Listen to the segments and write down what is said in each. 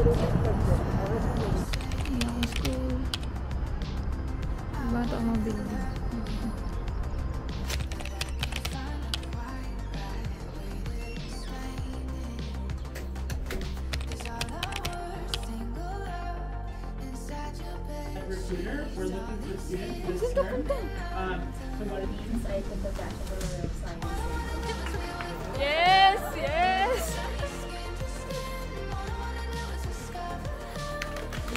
Yung school. Diba ito ang mga building? We're looking for students this term. Somebody inside the Bachelor of Science. Yes! Yes!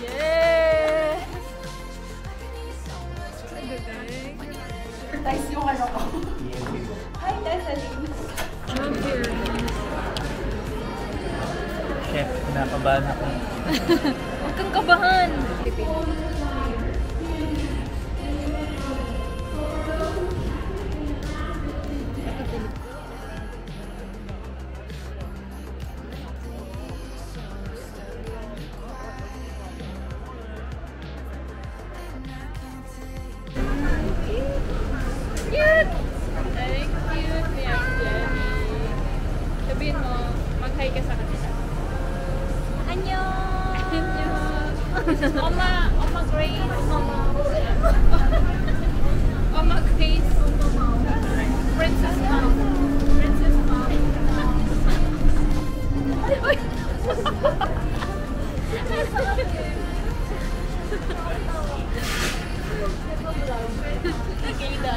Yes! Nice yung ano ko. Hi, Leslie. Chef, nakabahan ako. Huwag kang kabahan! Cute! Ay, cute ni Ate Jenny. Sabihin mo, mag-hi ka sa kanila. Annyeong! Annyeong! Oma Grace. Oma Grace. Princess Mom. Princess Mom. Uy!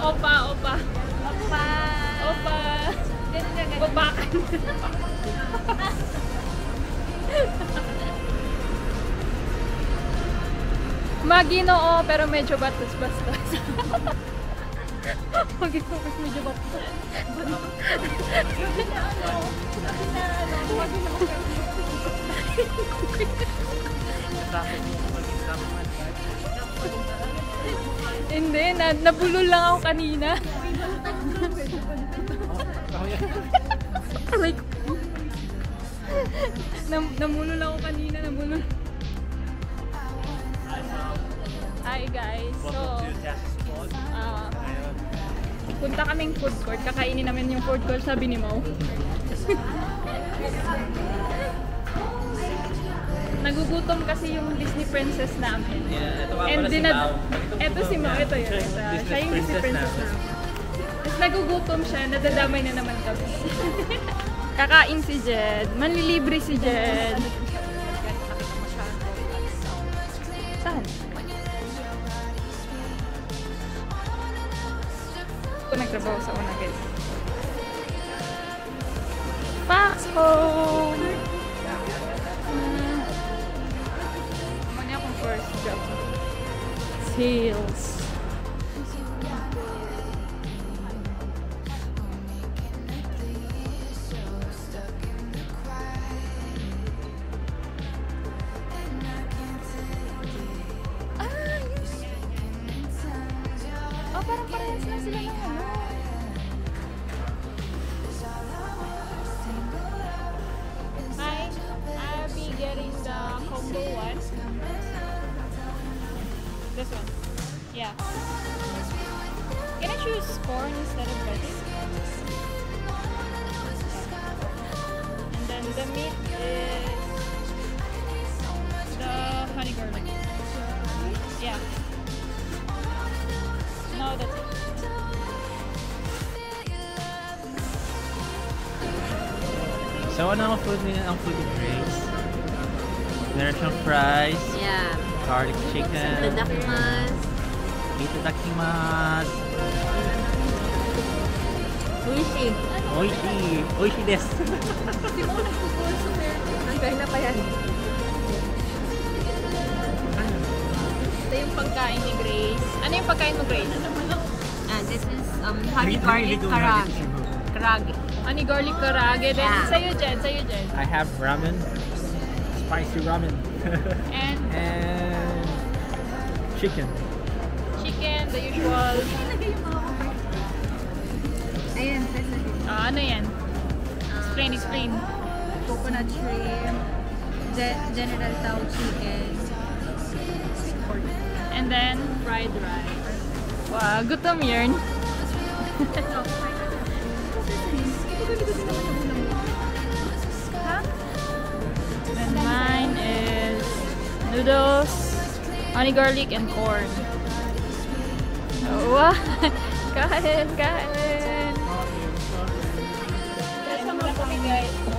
Opa, opa. Opa. Opa. Babakan. Maginoo, pero medyo bastos-bastos. Maginoo, medyo bastos. Hindi, nabulol lang ako kanina. Aray ko. Namulol ako kanina, namulol. Hi guys, so punta kaming food court, kakainin namin yung food court, sabi ni Mau. Nagugutom kasi yung Disney princess namin. And ito si Mau, ito yun. Siya yung Disney princess namin. Tapos nagugutom siya, nadadamay na naman kami. Kakain si Jed, manlilibre si Jed. Saan? Ako nagtrabaho sa una guys. Pasko! Muna akong first job. Sales. Oh, parang parehas na sila ng ano. Hi, I'll be getting the combo one. This one. Yeah. Can I choose corn instead of lettuce? And then the meat is the honey garlic. Yeah. No, that's it. So, ano ang food nila? Ang food ni Grace? Meron siyang fries, Yeah. garlic chicken, Itadakimasu. itadakimasu, Oishi. oishi, oishi desu. Hanggang na pa yan. Ito yung pagkain ni Grace. Ano yung pagkain mo, Grace? This is honey garlic karage. Karage. Honey garlic karage. Then, Yeah. sa'yo, Jen. Sa'yo, Jen. I have ramen, spicy ramen, And and chicken. chicken, the usual. Ayan, Ano yan? Explain, explain. coconut shrimp, general tao chicken, pork. And then, fried rice. Wow, gutom yun. Then mine is Noodles, honey garlic, and corn. Wow! Kain! Kain! Kaya sa mga guys.